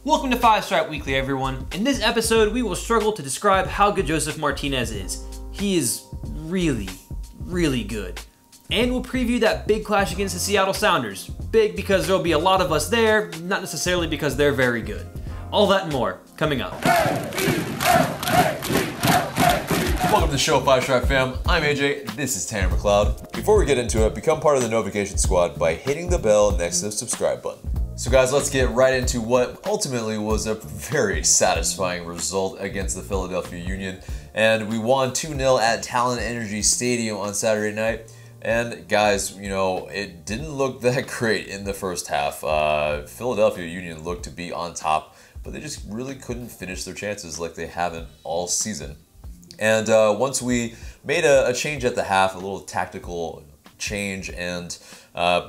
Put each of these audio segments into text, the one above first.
Welcome to 5 Stripe Weekly, everyone. In this episode, we will struggle to describe how good Josef Martinez is. He is really, really good. And we'll preview that big clash against the Seattle Sounders. Big because there'll be a lot of us there, not necessarily because they're very good. All that and more, coming up. Welcome to the show, 5 Stripe fam. I'm AJ, this is Tanner McLeod. Before we get into it, become part of the Notification Squad by hitting the bell next to the subscribe button. So guys, let's get right into what ultimately was a very satisfying result against the Philadelphia Union. And we won 2-0 at Talon Energy Stadium on Saturday night. And guys, you know, it didn't look that great in the first half. Philadelphia Union looked to be on top, but they just really couldn't finish their chances like they haven't all season. And once we made a change at the half, a little tactical change, and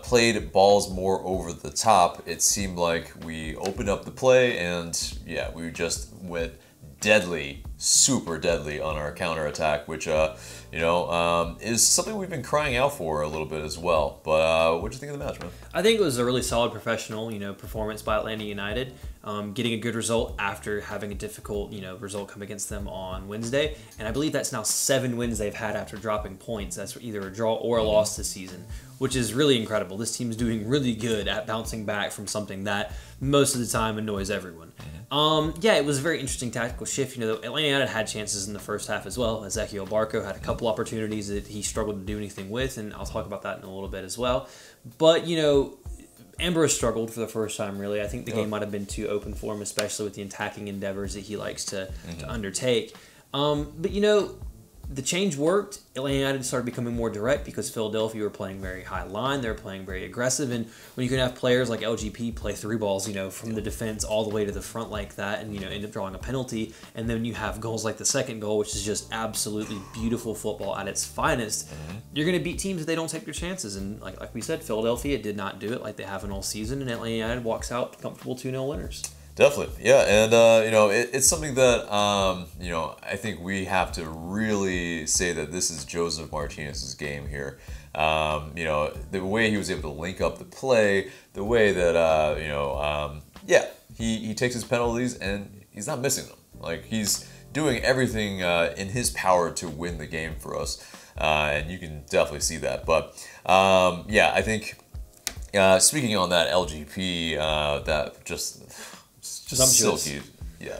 played balls more over the top, it seemed like we opened up the play, and yeah, we just went deadly, super deadly on our counterattack, which is something we've been crying out for a little bit as well. But what do you think of the match, man? I think it was a really solid professional, performance by Atlanta United. Getting a good result after having a difficult, result come against them on Wednesday. And I believe that's now 7 wins they've had after dropping points. That's either a draw or a loss this season, which is really incredible. This team's doing really good at bouncing back from something that most of the time annoys everyone. Yeah, it was a very interesting tactical shift. Atlanta United had chances in the first half as well. Ezequiel Barco had a couple opportunities that he struggled to do anything with, and I'll talk about that in a little bit as well. But, Ambrose struggled for the first time, really. I think the game might have been too open for him, especially with the attacking endeavors that he likes to undertake. But, the change worked. Atlanta United started becoming more direct because Philadelphia were playing very high line. They were playing very aggressive. And when you can have players like LGP play through balls, from the defense all the way to the front like that and, end up drawing a penalty. And then you have goals like the second goal, which is just absolutely beautiful football at its finest. You're going to beat teams if they don't take their chances. And like we said, Philadelphia did not do it like they have all season. And Atlanta United walks out comfortable 2-0 winners. Definitely, yeah, and it's something that I think we have to really say that this is Josef Martinez's game here. The way he was able to link up the play, the way that he takes his penalties and he's not missing them. Like, he's doing everything in his power to win the game for us, and you can definitely see that. But I think speaking on that LGP, that just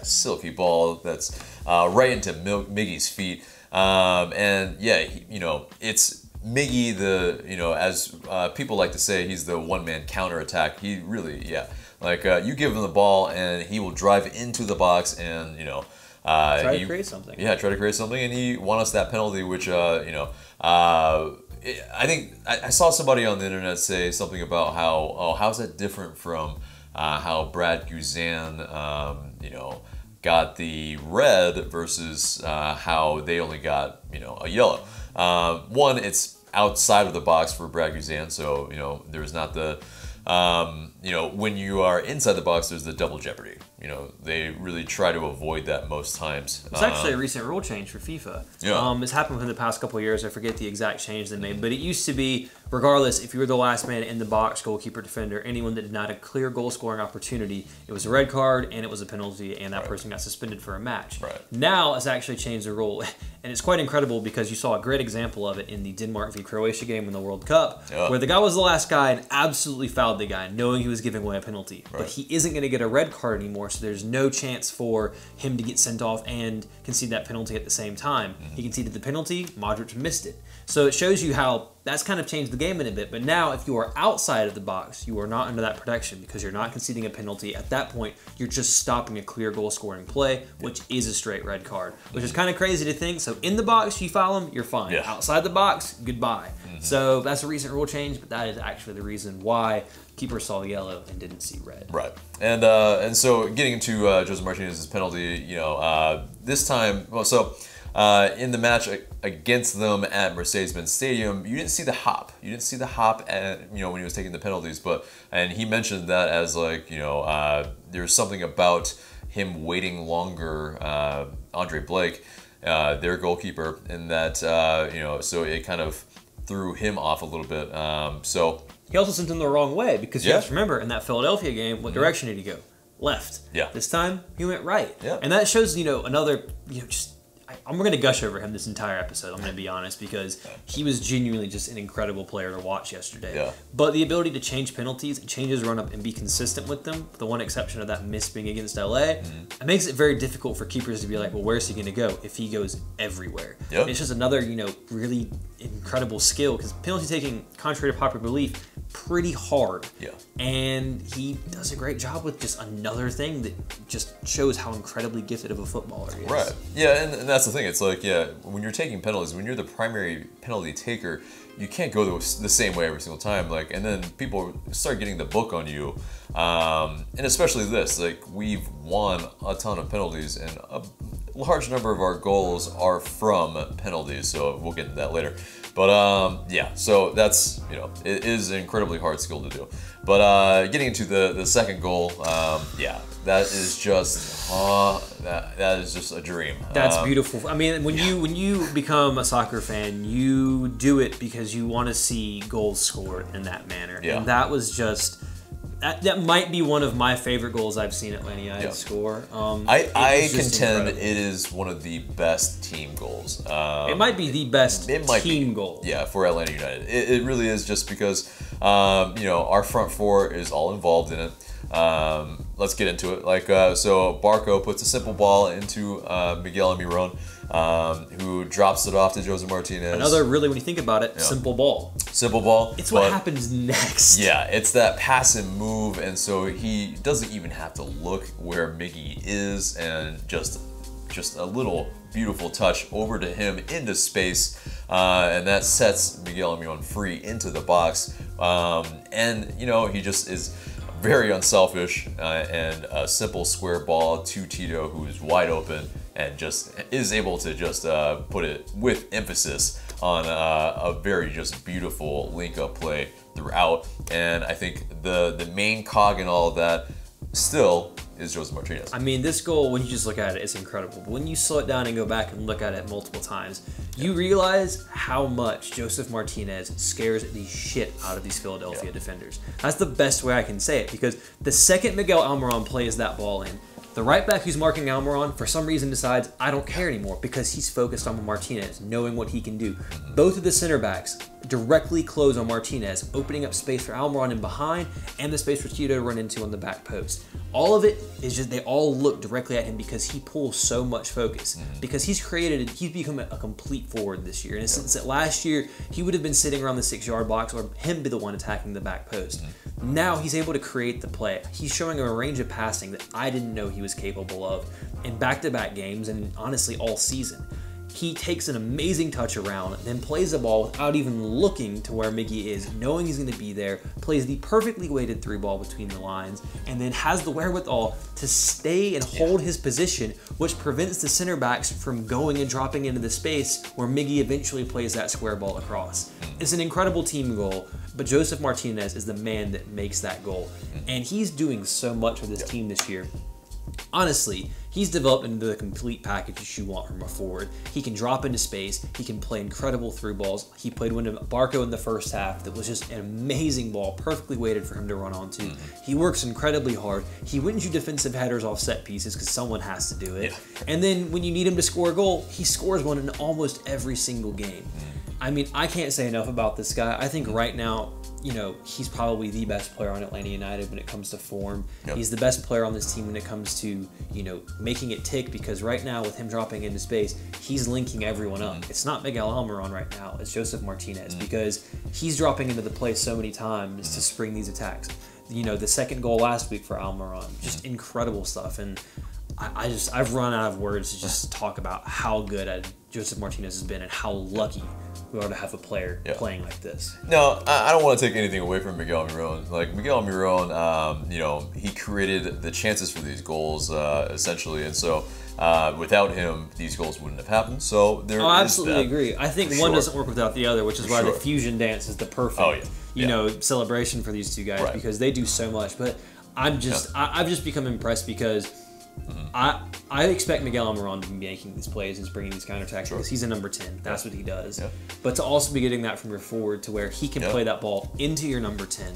silky ball that's right into Miggy's feet, it's Miggy, as people like to say, he's the one-man counterattack. He really, you give him the ball and he will drive into the box and try to create something. Yeah, try to create something, and he won us that penalty, which I think I saw somebody on the internet say something about how's that different from how Brad Guzan, got the red versus how they only got, a yellow. One, it's outside of the box for Brad Guzan, so, there's not the, when you are inside the box, there's the double jeopardy. They really try to avoid that most times. It's actually a recent rule change for FIFA. Yeah. It's happened within the past couple of years. I forget the exact change they made, but it used to be, regardless, if you were the last man in the box, goalkeeper, defender, anyone that did not have a clear goal-scoring opportunity, it was a red card and it was a penalty, and that person got suspended for a match. Now, it's actually changed the rule, and it's quite incredible because you saw a great example of it in the Denmark v Croatia game in the World Cup, where the guy was the last guy and absolutely fouled the guy, knowing he was giving away a penalty. But he isn't going to get a red card anymore, so there's no chance for him to get sent off and concede that penalty at the same time. He conceded the penalty, Modric missed it. So it shows you how that's kind of changed the game in a bit. But now, if you are outside of the box, you are not under that protection because you're not conceding a penalty. At that point, you're just stopping a clear goal-scoring play, which is a straight red card, which is kind of crazy to think. So in the box, you foul him, you're fine. Outside the box, goodbye. So that's a recent rule change, but that is actually the reason why keeper saw yellow and didn't see red. Right, and so getting into Josef Martinez's penalty, this time, in the match against them at Mercedes-Benz Stadium, you didn't see the hop. You didn't see the hop, when he was taking the penalties. And he mentioned that as there's something about him waiting longer, Andre Blake, their goalkeeper, and that so it kind of threw him off a little bit. He also sent him the wrong way because you have to remember in that Philadelphia game, what direction did he go? left. Yeah. This time he went right. Yeah. And that shows, another, I'm going to gush over him this entire episode, I'm going to be honest, because he was genuinely just an incredible player to watch yesterday. Yeah. But the ability to change penalties and change his run-up and be consistent with them, the one exception of that miss being against LA, it makes it very difficult for keepers to be like, well, where's he going to go if he goes everywhere? Yep. It's just another, really incredible skill, because penalty taking, contrary to popular belief, pretty hard. Yeah. And he does a great job with just another thing that just shows how incredibly gifted of a footballer he is. Right. Yeah, and that's the thing. It's like, when you're taking penalties, when you're the primary penalty taker, you can't go the same way every single time. Like, and then people start getting the book on you. And especially this, like, we've won a ton of penalties, and a large number of our goals are from penalties. So we'll get into that later. But yeah, so that's, it is an incredibly hard skill to do. But getting into the second goal, yeah, that is just that is just a dream. That's beautiful. I mean, when you become a soccer fan, you do it because you want to see goals scored in that manner. Yeah. And that was just that might be one of my favorite goals I've seen Atlanta United score. I contend incredible. It is one of the best team goals. It might be the best team goal. Yeah, for Atlanta United. It really is, just because our front four is all involved in it. Let's get into it. Like, so Barco puts a simple ball into Miguel Almiron, who drops it off to Josef Martinez. Another really, when you think about it, simple ball. Simple ball. It's what happens next. Yeah, it's that pass and move, and so he doesn't even have to look where Miggy is, and just a little beautiful touch over to him into space, and that sets Miguel Almiron free into the box. And he just is very unselfish, and a simple square ball to Tito, who is wide open and just is able to just put it with emphasis on a very just beautiful link-up play throughout. And I think the main cog in all of that still is Josef Martinez. I mean, this goal, when you just look at it, it's incredible. But when you slow it down and go back and look at it multiple times, you realize how much Josef Martinez scares the shit out of these Philadelphia defenders. That's the best way I can say it, because the second Miguel Almiron plays that ball in, the right back who's marking Almiron, for some reason, decides, I don't care anymore, because he's focused on Martinez, knowing what he can do. Both of the center backs directly close on Martinez, opening up space for Almiron in behind, and the space for Tito to run into on the back post. All of it is just, they all look directly at him because he pulls so much focus. Because he's become a complete forward this year. And since that last year, he would have been sitting around the 6-yard box, or him be the one attacking the back post. Now he's able to create the play. He's showing a range of passing that I didn't know he was capable of in back-to-back games, and honestly all season. He takes an amazing touch around, then plays the ball without even looking to where Miggy is, knowing he's going to be there, plays the perfectly weighted through ball between the lines, and then has the wherewithal to stay and hold his position, which prevents the center backs from going and dropping into the space where Miggy eventually plays that square ball across. It's an incredible team goal, but Josef Martinez is the man that makes that goal. And he's doing so much with his team this year. Honestly, he's developed into the complete package that you want from a forward. He can drop into space. He can play incredible through balls. He played one to Barco in the first half that was just an amazing ball, perfectly weighted for him to run onto. He works incredibly hard. He wins you defensive headers off set pieces because someone has to do it. And then when you need him to score a goal, he scores one in almost every single game. I mean, I can't say enough about this guy. I think right now, he's probably the best player on Atlanta United when it comes to form. He's the best player on this team when it comes to, making it tick, because right now with him dropping into space, he's linking everyone up. It's not Miguel Almiron right now, it's Josef Martinez, because he's dropping into the play so many times to spring these attacks. The second goal last week for Almiron, just incredible stuff. And I've run out of words to just talk about how good Josef Martinez has been and how lucky we are to have a player playing like this. No, I don't want to take anything away from Miguel Almiron. Like, Miguel Almiron, he created the chances for these goals, essentially, and so without him, these goals wouldn't have happened. So there. I absolutely agree. I think one doesn't work without the other, which is why the fusion dance is the perfect, celebration for these two guys, because they do so much. But I've just become impressed because I expect Miguel Almiron to be making these plays and bringing these counterattacks because he's a number 10. That's what he does. But to also be getting that from your forward to where he can play that ball into your number 10.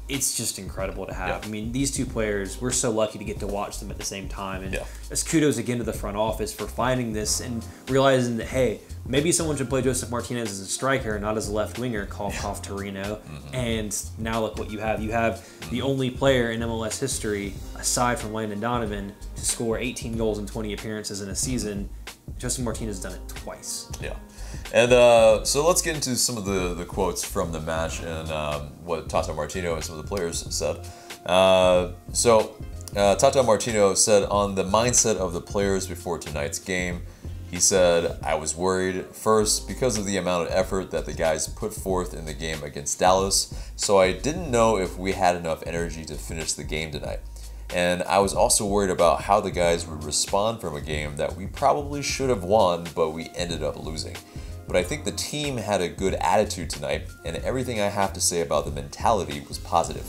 it's just incredible to have. I mean, these two players, we're so lucky to get to watch them at the same time. And just kudos again to the front office for finding this and realizing that, hey, maybe someone should play Josef Martinez as a striker, not as a left winger, cough Torino. And now look what you have. You have the only player in MLS history, aside from Landon Donovan, to score 18 goals and 20 appearances in a season. Josef Martinez has done it twice. Yeah. And so let's get into some of the quotes from the match and what Tata Martino and some of the players said. Tata Martino said on the mindset of the players before tonight's game, he said, "I was worried first because of the amount of effort that the guys put forth in the game against Dallas, so I didn't know if we had enough energy to finish the game tonight. And I was also worried about how the guys would respond from a game that we probably should have won, but we ended up losing. But I think the team had a good attitude tonight, and everything I have to say about the mentality was positive."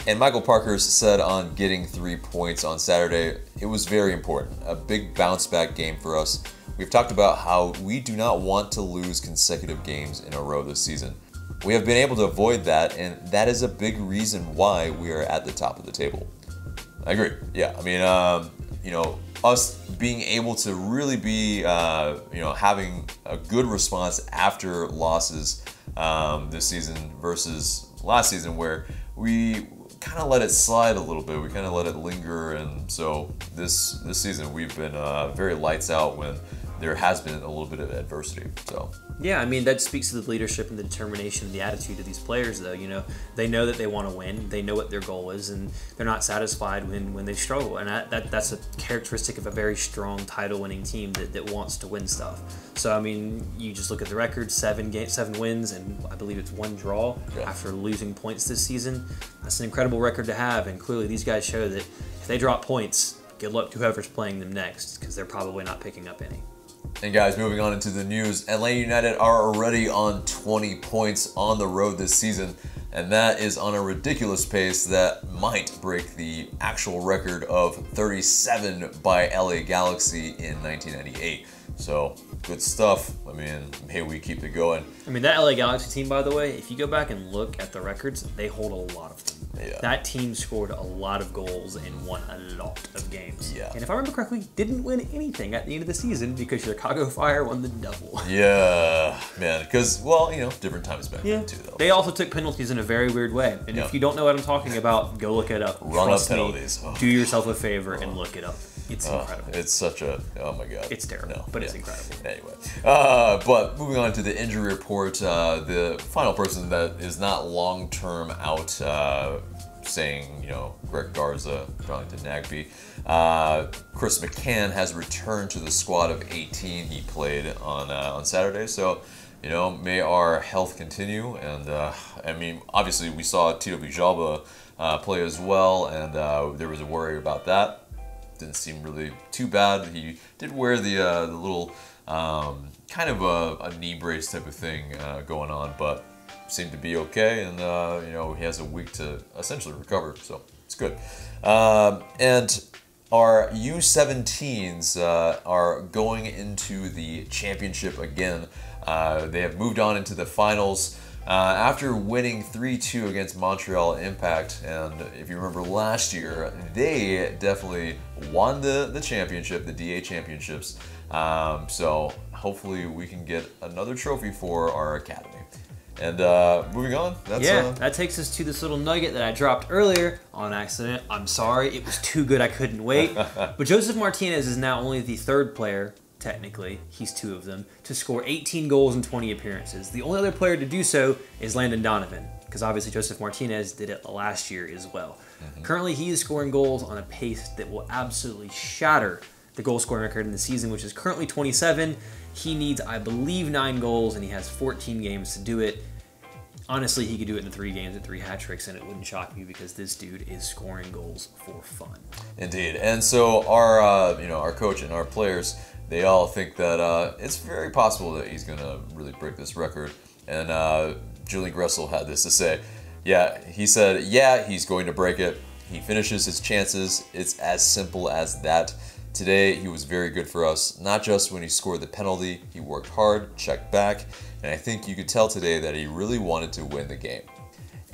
And Michael Parkhurst said on getting 3 points on Saturday, "It was very important, a big bounce back game for us. We've talked about how we do not want to lose consecutive games in a row this season. We have been able to avoid that, and that is a big reason why we are at the top of the table." I agree. Yeah, I mean, us being able to really be, having a good response after losses this season versus last season where we kind of let it slide a little bit. We kind of let it linger, and so this season we've been very lights out when there has been a little bit of adversity. So yeah, I mean, that speaks to the leadership and the determination and the attitude of these players, though. You know, they know that they want to win. They know what their goal is, and they're not satisfied when they struggle. And that's a characteristic of a very strong title-winning team that wants to win stuff. So, I mean, you just look at the record, 7 wins, and I believe it's 1 draw after losing points this season. That's an incredible record to have, and clearly these guys show that if they drop points, good luck to whoever's playing them next, because they're probably not picking up any. And guys, moving on into the news, Atlanta United are already on 20 points on the road this season, and that is on a ridiculous pace that might break the actual record of 37 by LA Galaxy in 1998. So, good stuff. I mean, may we keep it going. I mean, that LA Galaxy team, by the way, if you go back and look at the records, they hold a lot of them. Yeah. That team scored a lot of goals and won a lot of games. Yeah. And if I remember correctly, didn't win anything at the end of the season because Chicago Fire won the double. Yeah, man. Because, well, different times back then, too, though. They also took penalties in a very weird way. And if you don't know what I'm talking about, go look it up. Run up penalties. Do yourself a favor and look it up. It's incredible. It's such a, oh my God. It's terrible, but it's incredible. Anyway, but moving on to the injury report, the final person that is not long-term out, saying, Greg Garza, Jonathan Nagbe, Chris McCann has returned to the squad of 18 he played on Saturday. So, may our health continue. And, I mean, obviously we saw Tito Villalba play as well, and there was a worry about that. Didn't seem really too bad. He did wear the little kind of a knee brace type of thing going on, but seemed to be okay. And he has a week to essentially recover, so it's good. And our U17s are going into the championship again. They have moved on into the finals. After winning 3-2 against Montreal Impact, and if you remember last year, they definitely won the championship, the DA championships. So hopefully we can get another trophy for our academy. And moving on, that takes us to this little nugget that I dropped earlier on accident. I'm sorry, it was too good, I couldn't wait. But Josef Martinez is now only the 3rd player, technically, he's 2 of them, to score 18 goals and 20 appearances. The only other player to do so is Landon Donovan, because obviously Josef Martinez did it last year as well. Currently, he is scoring goals on a pace that will absolutely shatter the goal scoring record in the season, which is currently 27. He needs, I believe, 9 goals, and he has 14 games to do it. Honestly, he could do it in 3 games at 3 hat tricks, and it wouldn't shock me because this dude is scoring goals for fun. Indeed. And so our coach and our players, they all think that it's very possible that he's going to really break this record. And Julian Gressel had this to say. Yeah, he said, yeah, he's going to break it. He finishes his chances. It's as simple as that. Today, he was very good for us, not just when he scored the penalty. He worked hard, checked back, and I think you could tell today that he really wanted to win the game.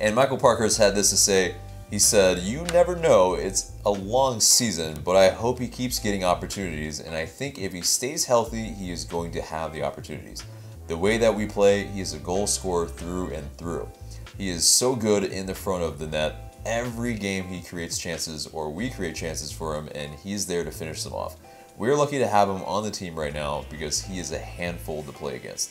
And Michael Parker's had this to say. He said, "You never know, it's a long season, but I hope he keeps getting opportunities, and I think if he stays healthy, he is going to have the opportunities. The way that we play, he is a goal scorer through and through. He is so good in the front of the net. Every game he creates chances, or we create chances for him, and he's there to finish them off. We're lucky to have him on the team right now because he is a handful to play against."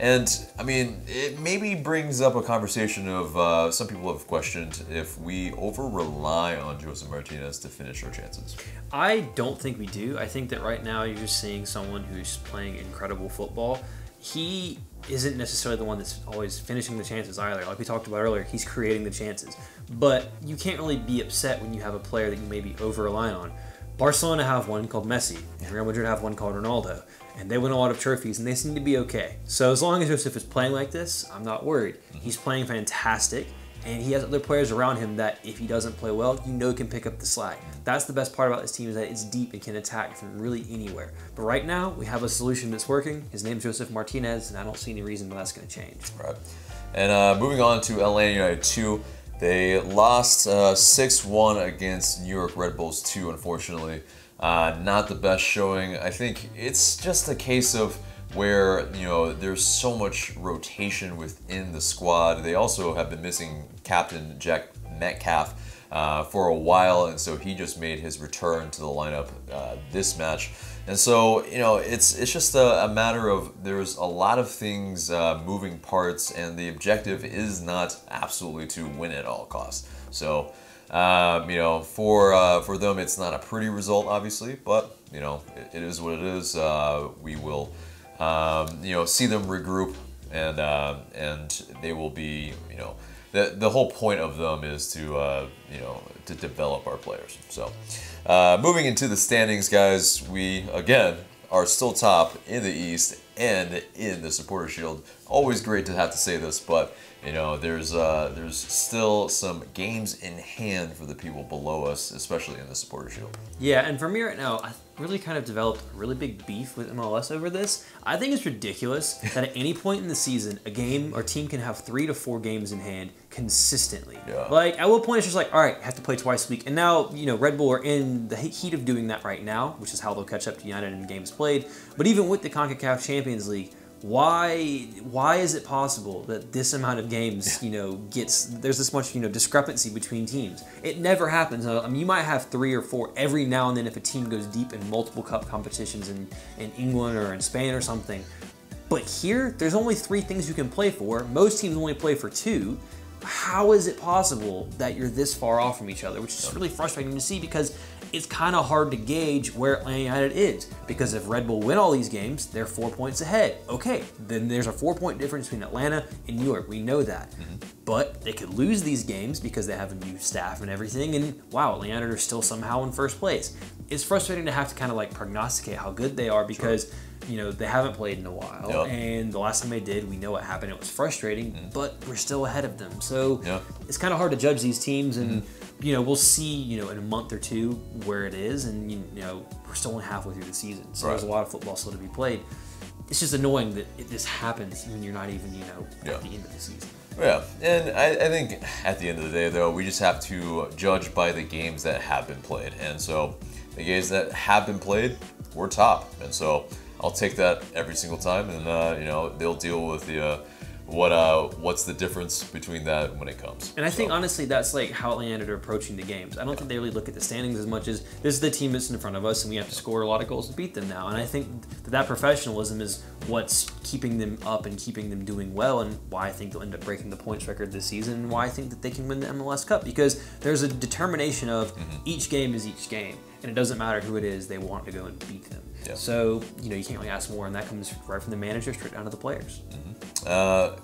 And, I mean, it maybe brings up a conversation of some people have questioned if we over-rely on Josef Martinez to finish our chances. I don't think we do. I think that right now you're just seeing someone who's playing incredible football. He isn't necessarily the one that's always finishing the chances either. Like we talked about earlier, he's creating the chances. But you can't really be upset when you have a player that you maybe over-rely on. Barcelona have one called Messi, and Real Madrid have one called Ronaldo, and they win a lot of trophies, and they seem to be okay. So as long as Josef is playing like this, I'm not worried. He's playing fantastic, and he has other players around him that if he doesn't play well, you know can pick up the slack. That's the best part about this team, is that it's deep and can attack from really anywhere. But right now, we have a solution that's working. His name's Josef Martinez, and I don't see any reason why that's going to change. Right. And moving on to Atlanta United 2. They lost 6-1 against New York Red Bulls 2, unfortunately. Not the best showing. I think it's just a case of where, you know, there's so much rotation within the squad. They also have been missing captain Jack Metcalf for a while, and so he just made his return to the lineup this match. And so, you know, it's just a matter of there's a lot of things, moving parts, and the objective is not absolutely to win at all costs. So, you know, for them, it's not a pretty result, obviously, but, you know, it is what it is. We will, you know, see them regroup, and they will be, you know, the whole point of them is to, you know, to develop our players. So, moving into the standings, guys, we, again, are still top in the East and in the Supporter Shield. Always great to have to say this, but, you know, there's still some games in hand for the people below us, especially in the Supporter Shield. Yeah, and for me right now, I really kind of developed a really big beef with MLS over this. I think it's ridiculous that at any point in the season, a game or team can have 3 to 4 games in hand consistently. Yeah. Like, at what point it's just like, all right, have to play twice a week. And now, you know, Red Bull are in the heat of doing that right now, which is how they'll catch up to United in games played. But even with the CONCACAF Champions League, why is it possible that this amount of games, you know, there's this much, you know, discrepancy between teams? It never happens. I mean, you might have 3 or 4 every now and then if a team goes deep in multiple cup competitions in England or in Spain or something. But here, there's only 3 things you can play for. Most teams only play for 2. How is it possible that you're this far off from each other? Which is really frustrating to see, because it's kind of hard to gauge where Atlanta United is. Because if Red Bull win all these games, they're 4 points ahead. Okay, then there's a 4-point difference between Atlanta and New York. We know that. But they could lose these games because they have a new staff and everything, and wow, Atlanta United are still somehow in first place. It's frustrating to have to kind of like prognosticate how good they are, because you know, they haven't played in a while, and the last time they did, we know what happened. It was frustrating, but we're still ahead of them. So it's kind of hard to judge these teams, and you know, we'll see, you know, in a month or 2 where it is, and you know, we're still only halfway through the season, so there's a lot of football still to be played. It's just annoying that this happens when you're not even, you know, at the end of the season. Yeah, and I think at the end of the day, though, we just have to judge by the games that have been played, and so the games that have been played, we're top, and so I'll take that every single time, and you know, they'll deal with the what's the difference between that when it comes. And I think honestly that's like how Atlanta are approaching the games. I don't think they really look at the standings as much as this is the team that's in front of us, and we have to score a lot of goals to beat them now. And I think that professionalism is what's keeping them up and keeping them doing well, and why I think they'll end up breaking the points record this season, and why I think that they can win the MLS Cup, because there's a determination of each game is each game, and it doesn't matter who it is, they want to go and beat them. So, you know, you can't really ask more, and that comes right from the manager straight down to the players.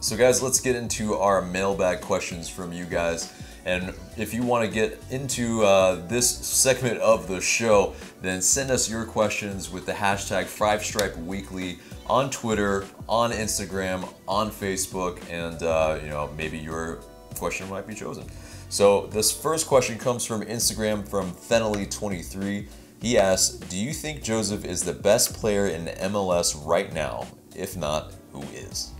So guys, let's get into our mailbag questions from you guys. And if you want to get into this segment of the show, then send us your questions with the hashtag 5stripeweekly on Twitter, on Instagram, on Facebook, and you know, maybe your question might be chosen. So this first question comes from Instagram from Fennelly23. He asks, do you think Josef is the best player in MLS right now? If not, who is?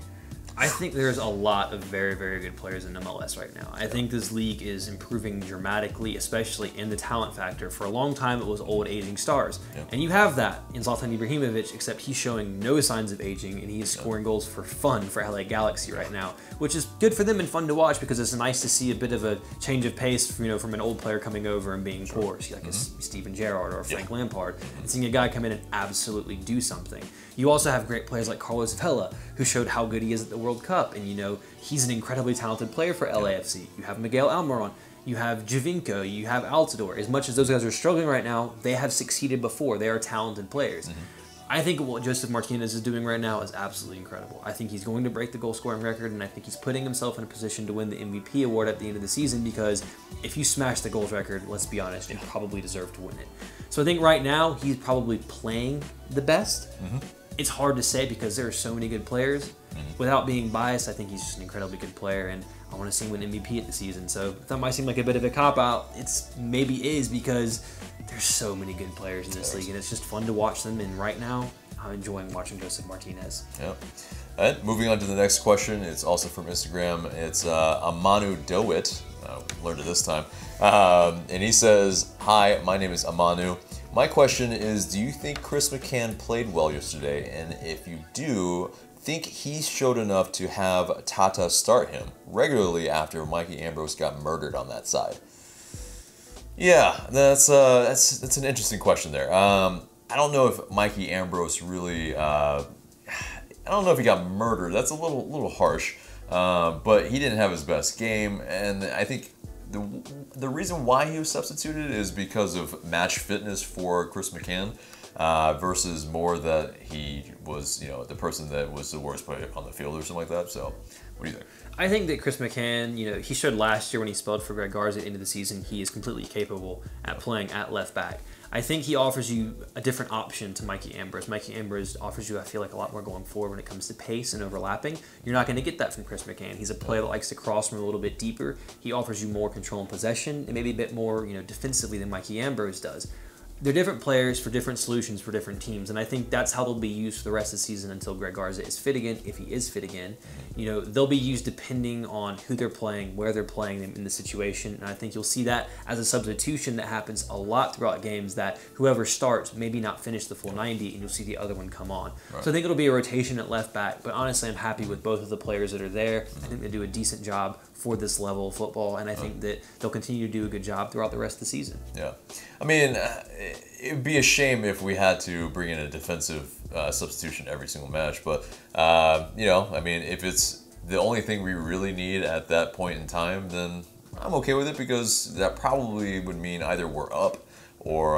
I think there's a lot of very, very good players in MLS right now. I think this league is improving dramatically, especially in the talent factor. For a long time, it was old aging stars. And you have that in Zlatan Ibrahimovic, except he's showing no signs of aging, and he is scoring goals for fun for LA Galaxy right now, which is good for them and fun to watch because it's nice to see a bit of a change of pace, from an old player coming over and being poor, like a Steven Gerrard or Frank Lampard, and seeing a guy come in and absolutely do something. You also have great players like Carlos Vela, who showed how good he is at the World Cup, and he's an incredibly talented player for LAFC. You have Miguel Almiron, you have Javinko, you have Altidore. As much as those guys are struggling right now, they have succeeded before. They are talented players. I think what Josef Martinez is doing right now is absolutely incredible. I think he's going to break the goal-scoring record, and I think he's putting himself in a position to win the MVP award at the end of the season because if you smash the goals record, let's be honest, you probably deserve to win it. So I think right now he's probably playing the best. It's hard to say because there are so many good players. Without being biased, I think he's just an incredibly good player, and I want to see him win MVP at the season. So that might seem like a bit of a cop-out. It's maybe is because there's so many good players in this league, and it's just fun to watch them. And right now, I'm enjoying watching Josef Martinez. And moving on to the next question. It's also from Instagram. It's Amanu Dowit. Learned it this time. And he says, "Hi, my name is Amanu. My question is, do you think Chris McCann played well yesterday? And if you do, think he showed enough to have Tata start him regularly after Mikey Ambrose got murdered on that side?" Yeah, that's an interesting question there. I don't know if Mikey Ambrose really. I don't know if he got murdered. That's a little harsh. But he didn't have his best game, and I think the reason why he was substituted is because of match fitness for Chris McCann, versus more that he was, the person that was the worst player on the field or something like that. So, what do you think? I think that Chris McCann, he showed last year when he spelled for Greg Garza at the end of the season, he is completely capable at playing at left back. I think he offers you a different option to Mikey Ambrose. Mikey Ambrose offers you, I feel like, a lot more going forward when it comes to pace and overlapping. You're not going to get that from Chris McCann. He's a player that likes to cross from a little bit deeper. He offers you more control and possession and maybe a bit more, defensively than Mikey Ambrose does. They're different players for different solutions for different teams, and I think that's how they'll be used for the rest of the season until Greg Garza is fit again, if he is fit again. They'll be used depending on who they're playing, where they're playing them in the situation, and I think you'll see that as a substitution that happens a lot throughout games, that whoever starts maybe not finish the full 90, and you'll see the other one come on. So I think it'll be a rotation at left back, but honestly, I'm happy with both of the players that are there. I think they do a decent job for this level of football, and I think that they'll continue to do a good job throughout the rest of the season. Yeah. I mean, it would be a shame if we had to bring in a defensive substitution every single match, but, I mean, if it's the only thing we really need at that point in time, then I'm okay with it because that probably would mean either we're up or,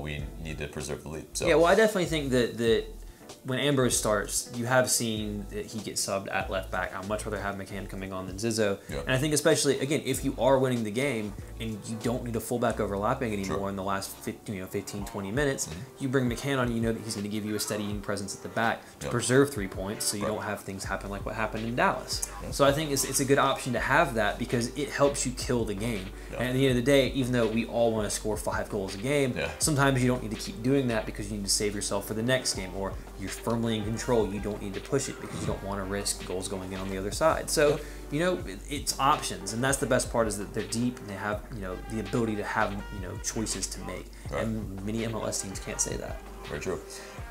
we need to preserve the lead. So. Yeah, well, I definitely think that when Ambrose starts, you have seen that he gets subbed at left back. I'd much rather have McCann coming on than Zizzo. And I think especially, again, if you are winning the game and you don't need a fullback overlapping anymore in the last 15, 20 minutes, you bring McCann on, you know that he's going to give you a steadying presence at the back to preserve 3 points so you don't have things happen like what happened in Dallas. So I think it's a good option to have that because it helps you kill the game. And at the end of the day, even though we all want to score 5 goals a game, sometimes you don't need to keep doing that because you need to save yourself for the next game, or you're firmly in control. You don't need to push it because you don't want to risk goals going in on the other side. So, it's options, and that's the best part is that they're deep and they have, the ability to have, choices to make. And many MLS teams can't say that. Very true.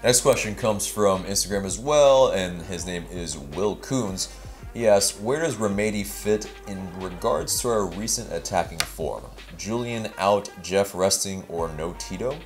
Next question comes from Instagram as well, and his name is Will Kunz. He asks, where does Remedi fit in regards to our recent attacking form? Julian out, Jeff resting, or no Tito?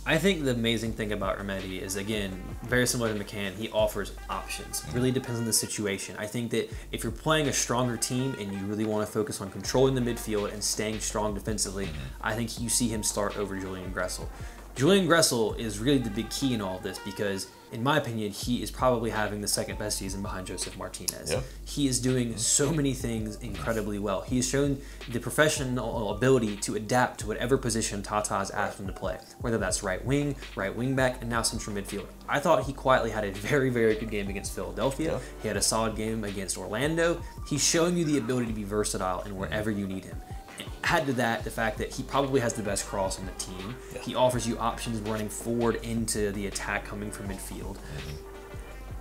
I think the amazing thing about Remedi is, again, very similar to McCann, he offers options. It really depends on the situation. I think that if you're playing a stronger team and you really want to focus on controlling the midfield and staying strong defensively, I think you see him start over Julian Gressel. Julian Gressel is really the big key in all of this because, in my opinion, he is probably having the second best season behind Josef Martinez. He is doing so many things incredibly well. He has shown the professional ability to adapt to whatever position Tata has asked him to play, whether that's right wing back, and now central midfield. I thought he quietly had a very, very good game against Philadelphia. He had a solid game against Orlando. He's showing you the ability to be versatile in wherever you need him. Add to that the fact that he probably has the best cross on the team. He offers you options running forward into the attack coming from midfield.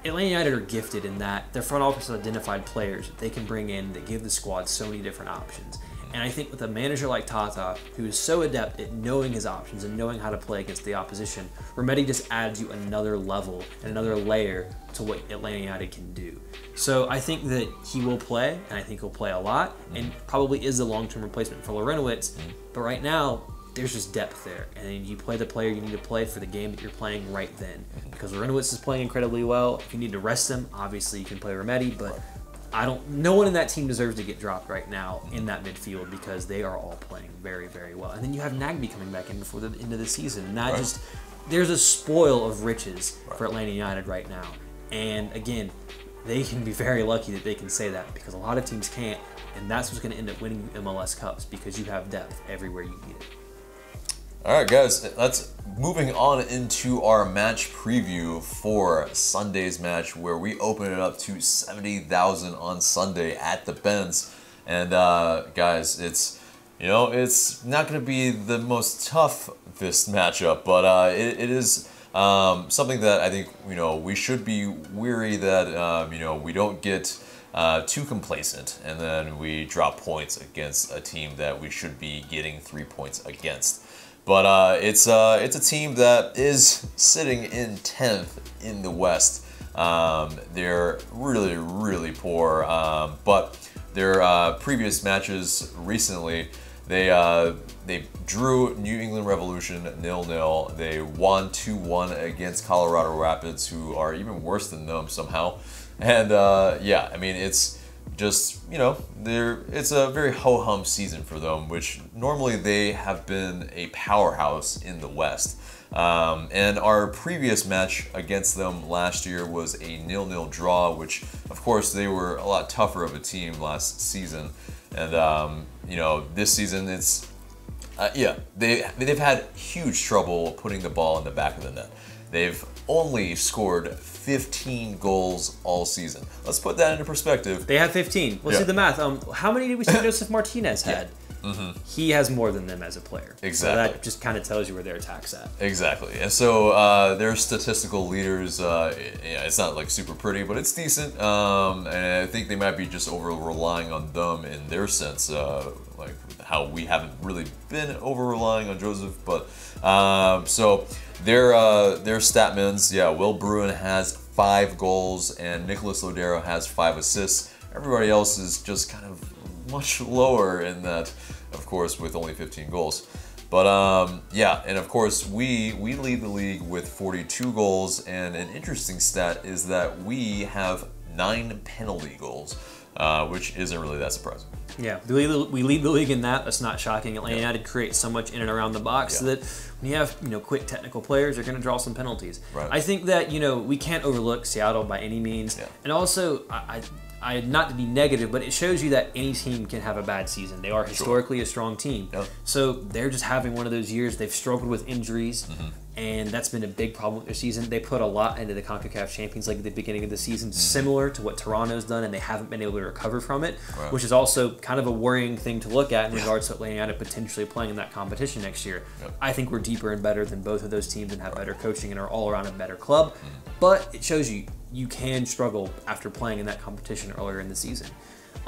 Atlanta United are gifted in that their front office has identified players that they can bring in that give the squad so many different options. And I think with a manager like Tata, who is so adept at knowing his options and knowing how to play against the opposition, Remedi just adds you another level and another layer to what Atlanta United can do. So I think that he will play, and I think he'll play a lot, and probably is the long-term replacement for Lorenowitz. But right now, there's just depth there, and you play the player you need to play for the game that you're playing right then. Because Lorenowitz is playing incredibly well. If you need to rest him, obviously you can play Remedi, but no one in that team deserves to get dropped right now in that midfield because they are all playing very, very well. And then you have Nagby coming back in before the end of the season, and that just, there's a spoil of riches for Atlanta United right now. And again, they can be very lucky that they can say that because a lot of teams can't, and that's what's going to end up winning MLS Cups because you have depth everywhere you need it. All right, guys, let's moving on into our match preview for Sunday's match, where we open it up to 70,000 on Sunday at the Benz. And guys, it's it's not going to be the most toughest matchup, but it is something that I think we should be weary that we don't get too complacent and then we drop points against a team that we should be getting 3 points against. But it's a team that is sitting in 10th in the West. They're really, really poor. But their previous matches recently, they drew New England Revolution 0-0. They won 2-1 against Colorado Rapids, who are even worse than them somehow. And yeah, I mean, it's just, it's a very ho-hum season for them, which normally they have been a powerhouse in the West. And our previous match against them last year was a 0-0 draw, which of course they were a lot tougher of a team last season. And this season it's they've had huge trouble putting the ball in the back of the net. They've only scored 15 goals all season. Let's put that into perspective. They have 15. Let's do the math. How many did we see Josef Martinez had? He has more than them as a player. Exactly. So that just kind of tells you where their attack's at. Exactly. And so their statistical leaders, it's not like super pretty, but it's decent. And I think they might be just over relying on them in their sense, like how we haven't really been over relying on Joseph. But so their statmans, Will Bruin has 5 goals and Nicholas Lodero has 5 assists. Everybody else is just kind of much lower in that, of course, with only 15 goals. But and of course we lead the league with 42 goals, and an interesting stat is that we have 9 penalty goals, which isn't really that surprising. Yeah, we lead the league in that. That's not shocking. Atlanta United creates so much in and around the box so that when you have quick technical players, you're going to draw some penalties. Right. I think that we can't overlook Seattle by any means, and also I not to be negative, but it shows you that any team can have a bad season. They are historically a strong team, so they're just having one of those years. They've struggled with injuries. And that's been a big problem with their season. They put a lot into the CONCACAF Champions League at the beginning of the season, similar to what Toronto's done, and they haven't been able to recover from it, which is also kind of a worrying thing to look at in regards to Atlanta United potentially playing in that competition next year. I think we're deeper and better than both of those teams and have better coaching and are all around a better club, but it shows you can struggle after playing in that competition earlier in the season.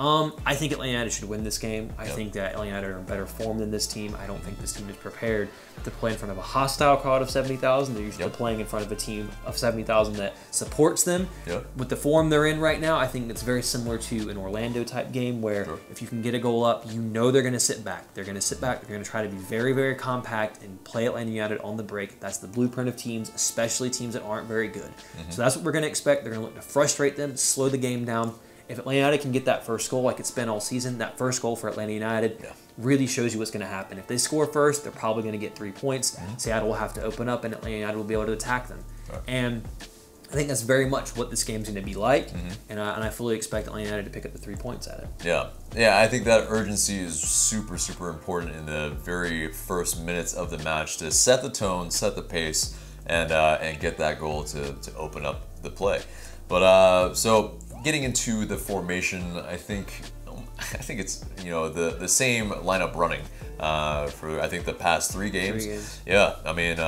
I think Atlanta United should win this game. I think that Atlanta United are in better form than this team. I don't think this team is prepared to play in front of a hostile crowd of 70,000. They're used to playing in front of a team of 70,000 that supports them. With the form they're in right now, I think it's very similar to an Orlando type game where if you can get a goal up, they're going to sit back. They're going to sit back. They're going to try to be very, very compact and play Atlanta United on the break. That's the blueprint of teams, especially teams that aren't very good. So that's what we're going to expect. They're going to look to frustrate them, slow the game down. If Atlanta United can get that first goal like it's been all season, that first goal for Atlanta United really shows you what's going to happen. If they score first, they're probably going to get 3 points. Seattle will have to open up, and Atlanta United will be able to attack them. And I think that's very much what this game's going to be like, and I fully expect Atlanta United to pick up the 3 points at it. Yeah, I think that urgency is super, super important in the very first minutes of the match to set the tone, set the pace, and get that goal to open up the play. But so getting into the formation, I think it's the same lineup running for I think the past 3 games. Yeah, I mean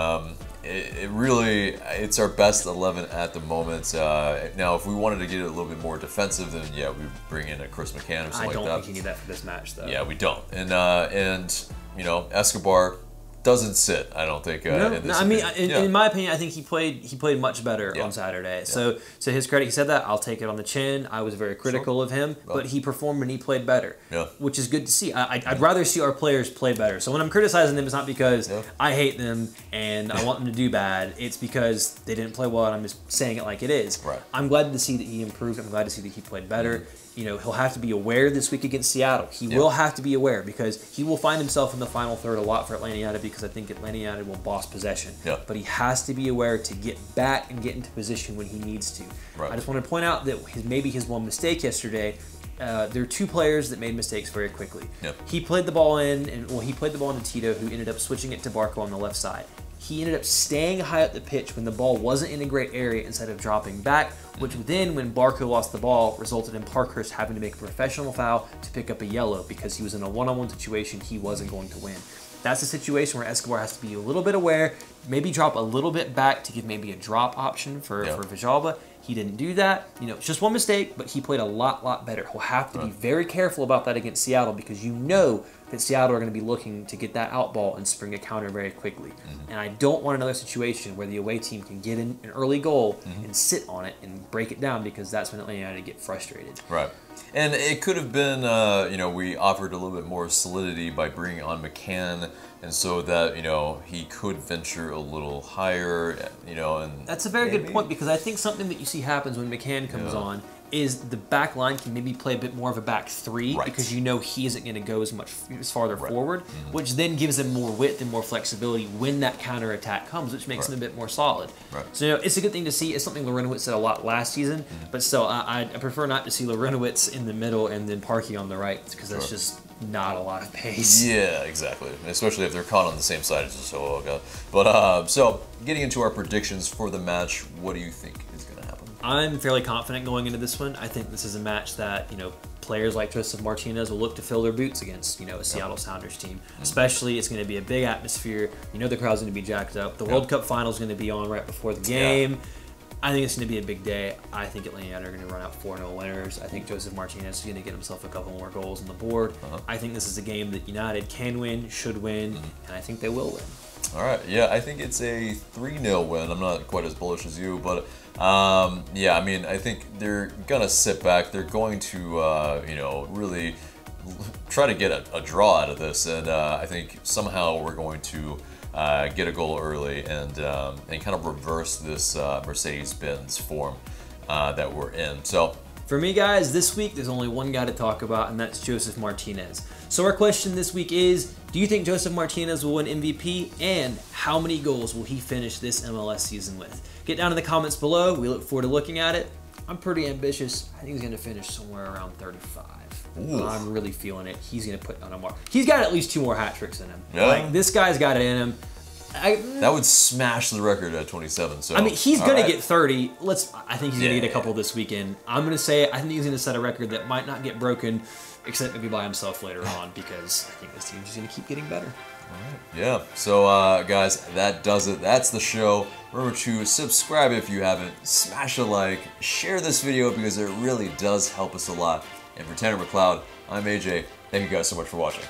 it's our best 11 at the moment. Now, if we wanted to get it a little bit more defensive, then yeah, we bring in a Chris McCann or something like that. I don't think you need that for this match, though. Yeah, we don't. And you know, Escobar doesn't sit, I don't think. In my opinion, I think he played much better on Saturday. Yeah. So to his credit, he said that. I'll take it on the chin. I was very critical of him, but he performed and he played better, which is good to see. I'd rather see our players play better. So when I'm criticizing them, it's not because I hate them and I want them to do bad. It's because they didn't play well, and I'm just saying it like it is. Right. I'm glad to see that he improved. I'm glad to see that he played better. You know, he'll have to be aware this week against Seattle. He will have to be aware because he will find himself in the final third a lot for Atlanta United because I think Atlanta United will boss possession. But he has to be aware to get back and get into position when he needs to. I just want to point out that maybe his one mistake yesterday, there are two players that made mistakes very quickly. He played the ball in, he played the ball into Tito, who ended up switching it to Barco on the left side. He ended up staying high up the pitch when the ball wasn't in a great area instead of dropping back, which then, when Barco lost the ball, resulted in Parkhurst having to make a professional foul to pick up a yellow because he was in a one-on-one situation he wasn't going to win. That's a situation where Escobar has to be a little bit aware, maybe drop a little bit back to give maybe a drop option for Villalba. He didn't do that. You know, it's just one mistake, but he played a lot better. He'll have to be very careful about that against Seattle because you know that Seattle are going to be looking to get that out ball and spring a counter very quickly. And I don't want another situation where the away team can get in an early goal and sit on it and break it down because that's when Atlanta United get frustrated. Right. And it could have been, you know, we offered a little bit more solidity by bringing on McCann, and so that, you know, he could venture a little higher, you know, and that's a very good point because I think something that you see happens when McCann comes on is the back line can maybe play a bit more of a back three because you know he isn't going to go as farther forward, which then gives him more width and more flexibility when that counter attack comes, which makes him a bit more solid. So you know, it's a good thing to see. It's something Lorenowitz said a lot last season, but still, I prefer not to see Lorenowitz in the middle and then Parkey on the right because that's just not a lot of pace. Yeah, exactly. Especially if they're caught on the same side. It's just, oh god. But so getting into our predictions for the match, what do you think is going to happen? I'm fairly confident going into this one. I think this is a match that, you know, players like Josef Martinez will look to fill their boots against, you know, a Seattle Sounders team. Especially, it's going to be a big atmosphere. You know the crowd's going to be jacked up. The World Cup final is going to be on right before the game. I think it's going to be a big day. I think Atlanta United are going to run out 4-0 winners. I think Josef Martinez is going to get himself a couple more goals on the board. I think this is a game that United can win, should win, and I think they will win. All right, yeah, I think it's a 3-0 win. I'm not quite as bullish as you, but yeah, I mean, I think they're gonna sit back. They're going to, you know, really try to get a draw out of this, and I think somehow we're going to get a goal early and kind of reverse this Mercedes-Benz form that we're in. So. For me, guys, this week there's only one guy to talk about, and that's Josef Martinez. So our question this week is, do you think Josef Martinez will win MVP, and how many goals will he finish this MLS season with? Get down in the comments below. We look forward to looking at it. I'm pretty ambitious. I think he's going to finish somewhere around 35. I'm really feeling it. He's going to put on a mark. He's got at least 2 more hat tricks in him. Like, this guy's got it in him. That would smash the record at 27. So I mean, he's going to get 30. I think he's going to get a couple this weekend. I'm going to say I think he's going to set a record that might not get broken, except maybe by himself later on, because I think this team's just going to keep getting better. All right. Yeah. So, guys, that does it. That's the show. Remember to subscribe if you haven't. Smash a like. Share this video because it really does help us a lot. And for Tanner McLeod, I'm AJ. Thank you guys so much for watching.